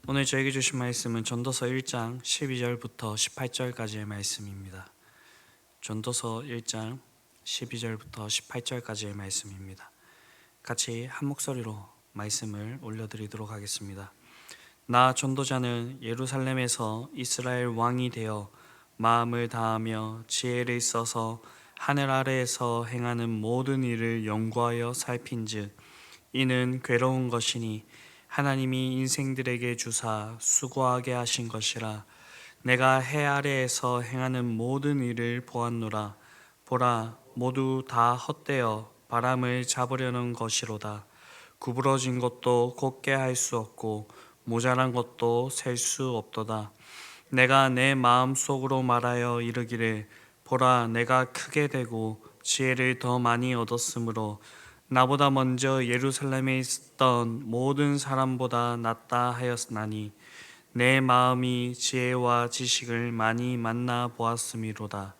오늘 저에게 주신 말씀은 전도서 1장 12절부터 18절까지의 말씀입니다. 전도서 1장 12절부터 18절까지의 말씀입니다. 같이 한 목소리로 말씀을 올려드리도록 하겠습니다. 나 전도자는 예루살렘에서 이스라엘 왕이 되어 마음을 다하며 지혜를 써서 하늘 아래에서 행하는 모든 일을 연구하여 살핀즉 이는 괴로운 것이니 하나님이 인생들에게 주사 수고하게 하신 것이라. 내가 해 아래에서 행하는 모든 일을 보았노라. 보라, 모두 다 헛되어 바람을 잡으려는 것이로다. 구부러진 것도 곧게 할 수 없고 모자란 것도 셀 수 없도다. 내가 내 마음속으로 말하여 이르기를 보라, 내가 크게 되고 지혜를 더 많이 얻었으므로 나보다 먼저 예루살렘에 있던 모든 사람보다 낫다 하였나니 내 마음이 지혜와 지식을 많이 만나 보았음이로다.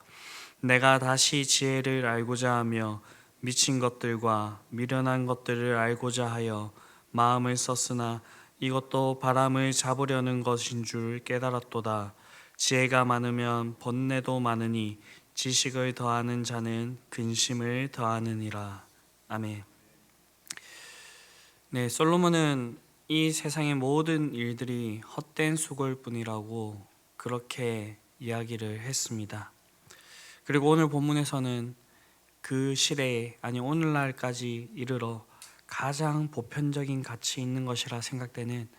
내가 다시 지혜를 알고자 하며 미친 것들과 미련한 것들을 알고자 하여 마음을 썼으나 이것도 바람을 잡으려는 것인 줄 깨달았도다. 지혜가 많으면 번뇌도 많으니 지식을 더하는 자는 근심을 더하느니라. 아멘. 네, 솔로몬은 이 세상의 모든 일들이 헛된 수고일뿐이라고 그렇게 이야기를 했습니다. 그리고 오늘 본문에서는 그 시대에, 아니 오늘날까지 이르러 가장 보편적인 가치 있는 것이라 생각되는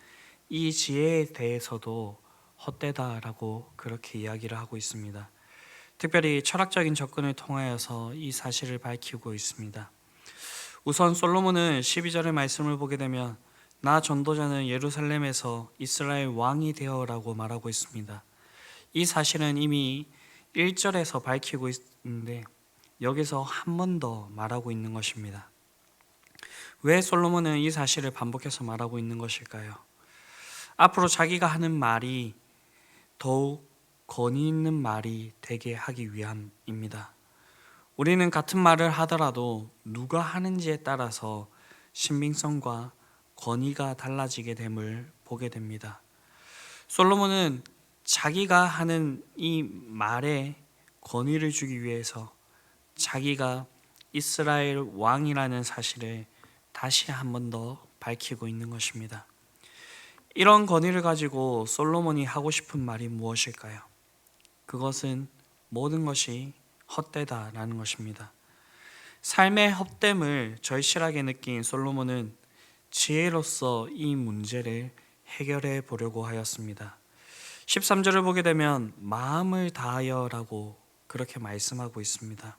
이 지혜에 대해서도 헛되다라고 그렇게 이야기를 하고 있습니다. 특별히 철학적인 접근을 통하여서 이 사실을 밝히고 있습니다. 우선 솔로몬은 12절의 말씀을 보게 되면 나 전도자는 예루살렘에서 이스라엘 왕이 되어라고 말하고 있습니다. 이 사실은 이미 1절에서 밝히고 있는데 여기서 한 번 더 말하고 있는 것입니다. 왜 솔로몬은 이 사실을 반복해서 말하고 있는 것일까요? 앞으로 자기가 하는 말이 더욱 권위 있는 말이 되게 하기 위함입니다. 우리는 같은 말을 하더라도 누가 하는지에 따라서 신빙성과 권위가 달라지게 됨을 보게 됩니다. 솔로몬은 자기가 하는 이 말에 권위를 주기 위해서 자기가 이스라엘 왕이라는 사실을 다시 한 번 더 밝히고 있는 것입니다. 이런 권위를 가지고 솔로몬이 하고 싶은 말이 무엇일까요? 그것은 모든 것이 헛되다라는 것입니다. 삶의 헛됨을 절실하게 느낀 솔로몬은 지혜로서 이 문제를 해결해 보려고 하였습니다. 13절을 보게 되면 마음을 다하여라고 그렇게 말씀하고 있습니다.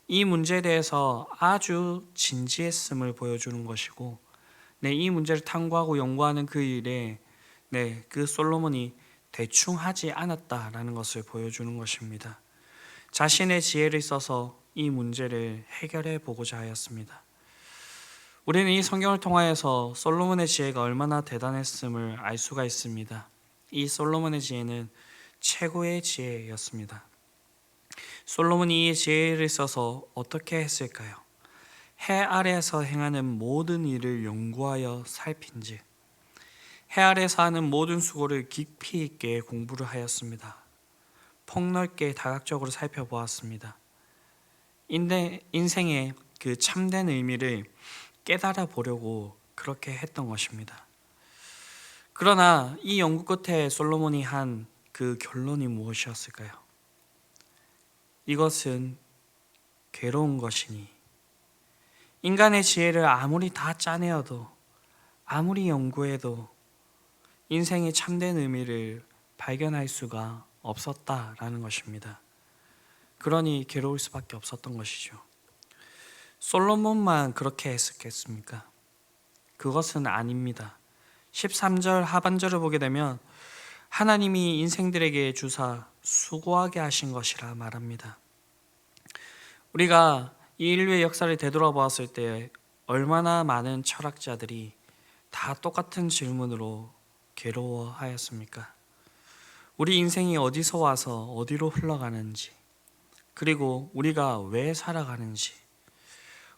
이 문제에 대해서 아주 진지했음을 보여주는 것이고, 이 문제를 탐구하고 연구하는 그 일에 그 솔로몬이 대충 하지 않았다라는 것을 보여주는 것입니다. 자신의 지혜를 써서 이 문제를 해결해 보고자 하였습니다. 우리는 이 성경을 통하여서 솔로몬의 지혜가 얼마나 대단했음을 알 수가 있습니다. 이 솔로몬의 지혜는 최고의 지혜였습니다. 솔로몬이 이 지혜를 써서 어떻게 했을까요? 해 아래에서 행하는 모든 일을 연구하여 살핀즉 해 아래에서 하는 모든 수고를 깊이 있게 공부를 하였습니다. 폭넓게 다각적으로 살펴보았습니다. 인생의 그 참된 의미를 깨달아 보려고 그렇게 했던 것입니다. 그러나 이 연구 끝에 솔로몬이 한 그 결론이 무엇이었을까요? 이것은 괴로운 것이니 인간의 지혜를 아무리 다 짜내어도 아무리 연구해도 인생의 참된 의미를 발견할 수가 없었다라는 것입니다. 그러니 괴로울 수밖에 없었던 것이죠. 솔로몬만 그렇게 했었겠습니까? 그것은 아닙니다. 13절 하반절을 보게 되면 하나님이 인생들에게 주사 수고하게 하신 것이라 말합니다. 우리가 이 인류의 역사를 되돌아보았을 때 얼마나 많은 철학자들이 다 똑같은 질문으로 괴로워하였습니까? 우리 인생이 어디서 와서 어디로 흘러가는지, 그리고 우리가 왜 살아가는지,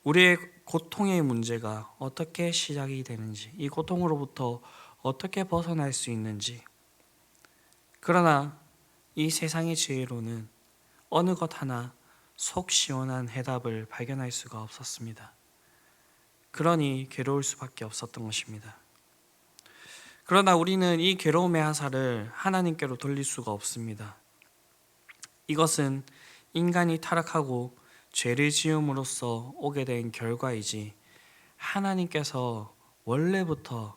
우리의 고통의 문제가 어떻게 시작이 되는지, 이 고통으로부터 어떻게 벗어날 수 있는지. 그러나 이 세상의 지혜로는 어느 것 하나 속 시원한 해답을 발견할 수가 없었습니다. 그러니 괴로울 수밖에 없었던 것입니다. 그러나 우리는 이 괴로움의 하사를 하나님께로 돌릴 수가 없습니다. 이것은 인간이 타락하고 죄를 지음으로써 오게 된 결과이지 하나님께서 원래부터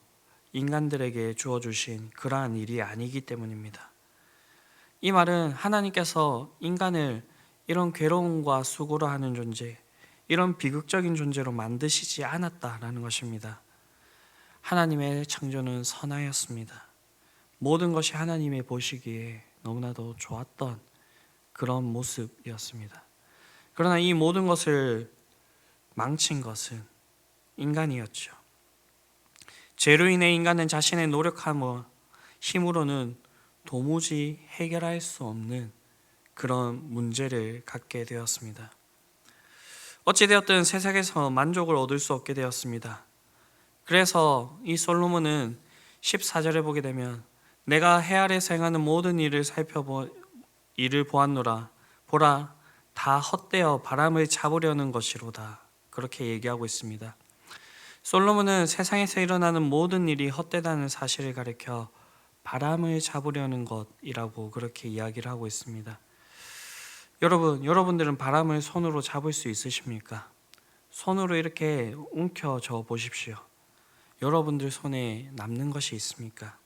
인간들에게 주어주신 그러한 일이 아니기 때문입니다. 이 말은 하나님께서 인간을 이런 괴로움과 수고를 하는 존재, 이런 비극적인 존재로 만드시지 않았다라는 것입니다. 하나님의 창조는 선하였습니다. 모든 것이 하나님의 보시기에 너무나도 좋았던 그런 모습이었습니다. 그러나 이 모든 것을 망친 것은 인간이었죠. 죄로 인해 인간은 자신의 노력함과 힘으로는 도무지 해결할 수 없는 그런 문제를 갖게 되었습니다. 어찌되었든 세상에서 만족을 얻을 수 없게 되었습니다. 그래서 이 솔로몬은 14절에 보게 되면 내가 해 아래에서 행하는 모든 일을 일을 보았노라. 보라, 다 헛되어 바람을 잡으려는 것이로다. 그렇게 얘기하고 있습니다. 솔로몬은 세상에서 일어나는 모든 일이 헛되다는 사실을 가리켜 바람을 잡으려는 것이라고 그렇게 이야기를 하고 있습니다. 여러분들은 바람을 손으로 잡을 수 있으십니까? 손으로 이렇게 움켜쥐어 보십시오. 여러분들 손에 남는 것이 있습니까?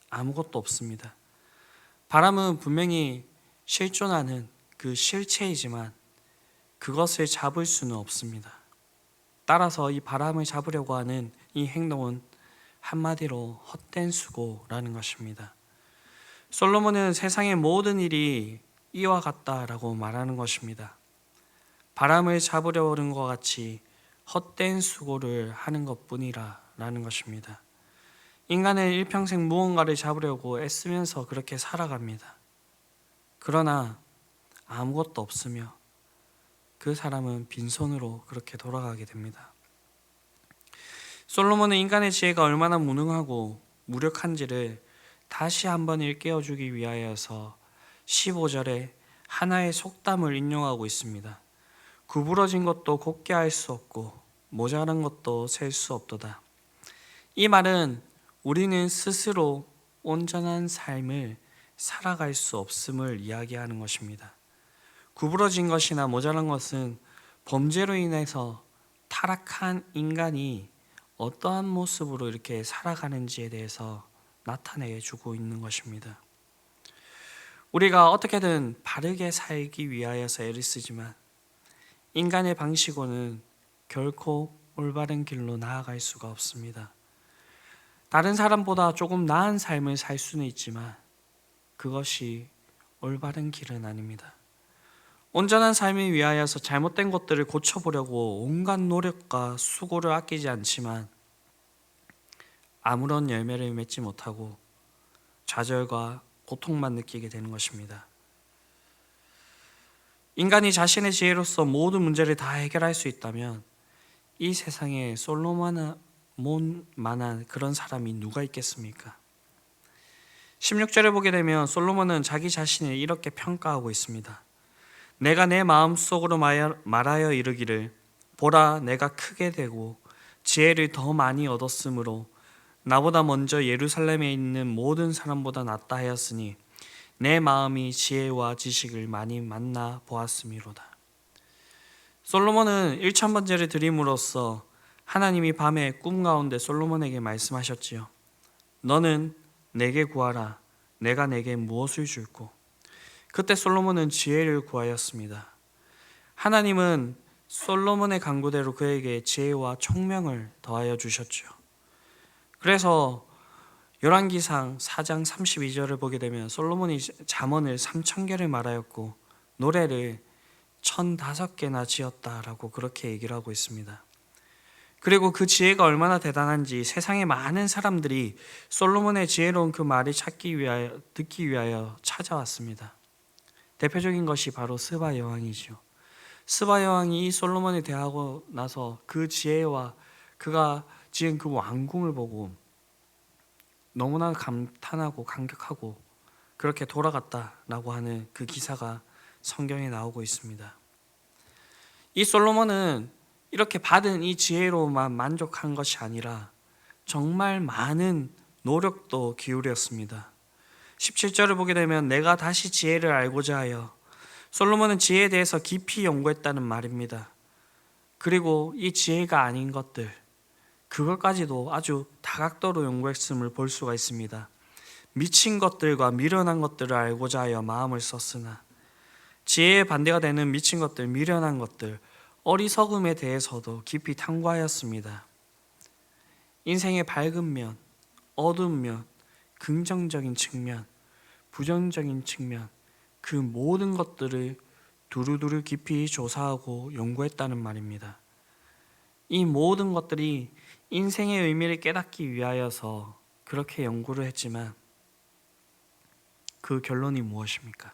아무것도 없습니다. 바람은 분명히 실존하는 그 실체이지만 그것을 잡을 수는 없습니다. 따라서 이 바람을 잡으려고 하는 이 행동은 한마디로 헛된 수고라는 것입니다. 솔로몬은 세상의 모든 일이 이와 같다라고 말하는 것입니다. 바람을 잡으려는 것 같이 헛된 수고를 하는 것뿐이라는 것입니다. 인간은 일평생 무언가를 잡으려고 애쓰면서 그렇게 살아갑니다. 그러나 아무것도 없으며 그 사람은 빈손으로 그렇게 돌아가게 됩니다. 솔로몬은 인간의 지혜가 얼마나 무능하고 무력한지를 다시 한번 일깨워주기 위하여서 15절에 하나의 속담을 인용하고 있습니다. 구부러진 것도 곱게 할 수 없고 모자란 것도 셀 수 없도다. 이 말은 우리는 스스로 온전한 삶을 살아갈 수 없음을 이야기하는 것입니다. 구부러진 것이나 모자란 것은 범죄로 인해서 타락한 인간이 어떠한 모습으로 이렇게 살아가는지에 대해서 나타내 주고 있는 것입니다. 우리가 어떻게든 바르게 살기 위하여서 애를 쓰지만 인간의 방식으로는 결코 올바른 길로 나아갈 수가 없습니다. 다른 사람보다 조금 나은 삶을 살 수는 있지만 그것이 올바른 길은 아닙니다. 온전한 삶을 위하여서 잘못된 것들을 고쳐보려고 온갖 노력과 수고를 아끼지 않지만 아무런 열매를 맺지 못하고 좌절과 고통만 느끼게 되는 것입니다. 인간이 자신의 지혜로서 모든 문제를 다 해결할 수 있다면 이 세상에 솔로몬만한 그런 사람이 누가 있겠습니까? 16절에 보게 되면 솔로몬은 자기 자신을 이렇게 평가하고 있습니다. 내가 내 마음속으로 말하여 이르기를 보라, 내가 크게 되고 지혜를 더 많이 얻었으므로 나보다 먼저 예루살렘에 있는 모든 사람보다 낫다 하였으니 내 마음이 지혜와 지식을 많이 만나 보았음이로다. 솔로몬은 1000번제를 드림으로써 하나님이 밤에 꿈 가운데 솔로몬에게 말씀하셨지요. 너는 내게 구하라. 내가 내게 무엇을 줄고. 그때 솔로몬은 지혜를 구하였습니다. 하나님은 솔로몬의 간구대로 그에게 지혜와 총명을 더하여 주셨죠. 그래서 열왕기상 4장 32절을 보게 되면 솔로몬이 잠언을 3000개를 말하였고 노래를 1005개나 지었다라고 그렇게 얘기를 하고 있습니다. 그리고 그 지혜가 얼마나 대단한지 세상의 많은 사람들이 솔로몬의 지혜로운 그 말을 듣기 위하여 찾아왔습니다. 대표적인 것이 바로 스바 여왕이죠. 스바 여왕이 이 솔로몬에 대하고 나서 그 지혜와 그가 지은 그 왕궁을 보고 너무나 감탄하고 감격하고 그렇게 돌아갔다라고 하는 그 기사가 성경에 나오고 있습니다. 이 솔로몬은 이렇게 받은 이 지혜로만 만족한 것이 아니라 정말 많은 노력도 기울였습니다. 17절을 보게 되면 내가 다시 지혜를 알고자 하여, 솔로몬은 지혜에 대해서 깊이 연구했다는 말입니다. 그리고 이 지혜가 아닌 것들, 그것까지도 아주 다각도로 연구했음을 볼 수가 있습니다. 미친 것들과 미련한 것들을 알고자 하여 마음을 썼으나, 지혜의 반대가 되는 미친 것들, 미련한 것들, 어리석음에 대해서도 깊이 탐구하였습니다. 인생의 밝은 면, 어두운 면, 긍정적인 측면, 부정적인 측면, 그 모든 것들을 두루두루 깊이 조사하고 연구했다는 말입니다. 이 모든 것들이 인생의 의미를 깨닫기 위하여서 그렇게 연구를 했지만 그 결론이 무엇입니까?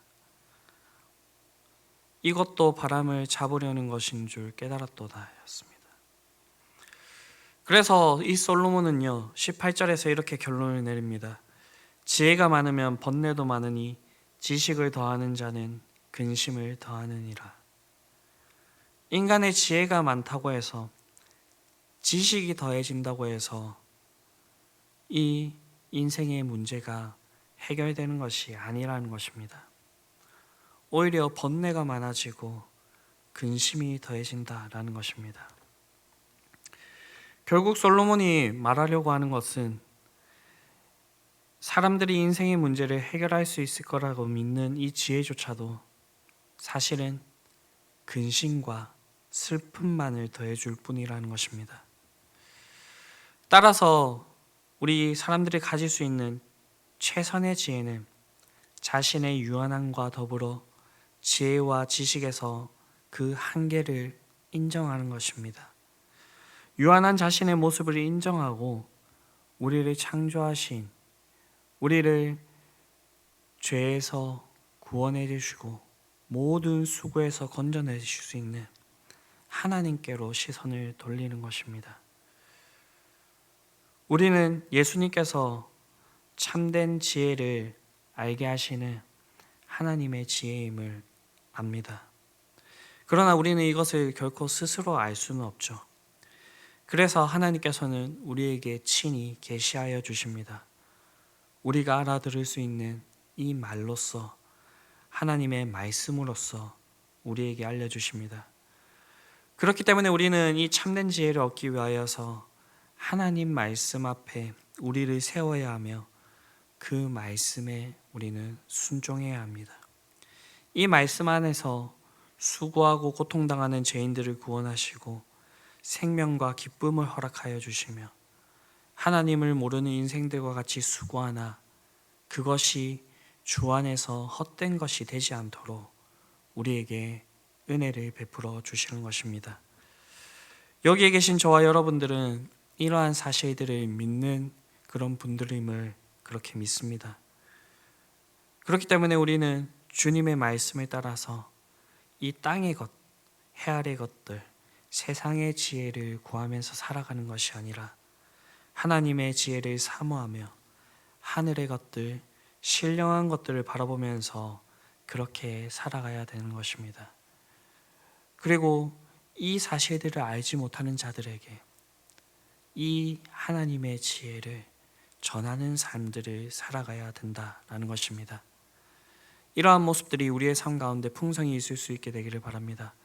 이것도 바람을 잡으려는 것인 줄 깨달았도다 하였습니다. 그래서 이 솔로몬은요 18절에서 이렇게 결론을 내립니다. 지혜가 많으면 번뇌도 많으니 지식을 더하는 자는 근심을 더하느니라. 인간의 지혜가 많다고 해서, 지식이 더해진다고 해서 이 인생의 문제가 해결되는 것이 아니라는 것입니다. 오히려 번뇌가 많아지고 근심이 더해진다라는 것입니다. 결국 솔로몬이 말하려고 하는 것은 사람들이 인생의 문제를 해결할 수 있을 거라고 믿는 이 지혜조차도 사실은 근심과 슬픔만을 더해줄 뿐이라는 것입니다. 따라서 우리 사람들이 가질 수 있는 최선의 지혜는 자신의 유한함과 더불어 지혜와 지식에서 그 한계를 인정하는 것입니다. 유한한 자신의 모습을 인정하고 우리를 창조하신, 우리를 죄에서 구원해 주시고 모든 수고에서 건져내 주실 수 있는 하나님께로 시선을 돌리는 것입니다. 우리는 예수님께서 참된 지혜를 알게 하시는 하나님의 지혜임을 압니다. 그러나 우리는 이것을 결코 스스로 알 수는 없죠. 그래서 하나님께서는 우리에게 친히 계시하여 주십니다. 우리가 알아들을 수 있는 이 말로써, 하나님의 말씀으로써 우리에게 알려주십니다. 그렇기 때문에 우리는 이 참된 지혜를 얻기 위하여서 하나님 말씀 앞에 우리를 세워야 하며 그 말씀에 우리는 순종해야 합니다. 이 말씀 안에서 수고하고 고통당하는 죄인들을 구원하시고 생명과 기쁨을 허락하여 주시며 하나님을 모르는 인생들과 같이 수고하나 그것이 주 안에서 헛된 것이 되지 않도록 우리에게 은혜를 베풀어 주시는 것입니다. 여기에 계신 저와 여러분들은 이러한 사실들을 믿는 그런 분들임을 그렇게 믿습니다. 그렇기 때문에 우리는 주님의 말씀을 따라서 이 땅의 것, 해 아래 것들, 세상의 지혜를 구하면서 살아가는 것이 아니라 하나님의 지혜를 사모하며 하늘의 것들, 신령한 것들을 바라보면서 그렇게 살아가야 되는 것입니다. 그리고 이 사실들을 알지 못하는 자들에게 이 하나님의 지혜를 전하는 삶들을 살아가야 된다라는 것입니다. 이러한 모습들이 우리의 삶 가운데 풍성히 있을 수 있게 되기를 바랍니다.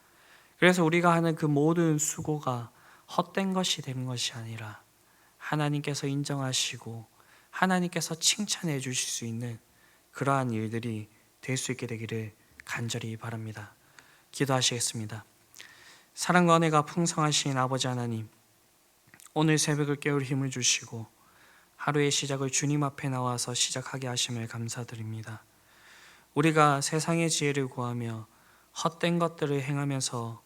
그래서 우리가 하는 그 모든 수고가 헛된 것이 되는 것이 아니라 하나님께서 인정하시고 하나님께서 칭찬해 주실 수 있는 그러한 일들이 될 수 있게 되기를 간절히 바랍니다. 기도하시겠습니다. 사랑과 은혜가 풍성하신 아버지 하나님, 오늘 새벽을 깨울 힘을 주시고 하루의 시작을 주님 앞에 나와서 시작하게 하심을 감사드립니다. 우리가 세상의 지혜를 구하며 헛된 것들을 행하면서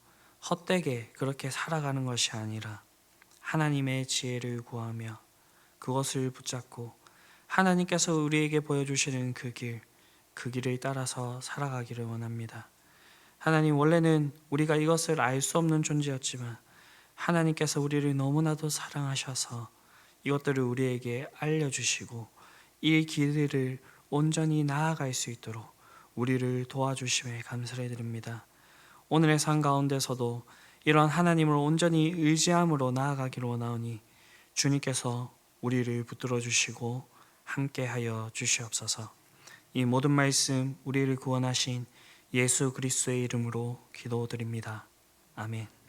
헛되게 그렇게 살아가는 것이 아니라 하나님의 지혜를 구하며 그것을 붙잡고 하나님께서 우리에게 보여주시는 그 길을 따라서 살아가기를 원합니다. 하나님, 원래는 우리가 이것을 알 수 없는 존재였지만 하나님께서 우리를 너무나도 사랑하셔서 이것들을 우리에게 알려주시고 이 길을 온전히 나아갈 수 있도록 우리를 도와주심에 감사를 드립니다. 오늘의 삶 가운데서도 이런 하나님을 온전히 의지함으로 나아가기를 원하오니 주님께서 우리를 붙들어 주시고 함께하여 주시옵소서. 이 모든 말씀 우리를 구원하신 예수 그리스도의 이름으로 기도드립니다. 아멘.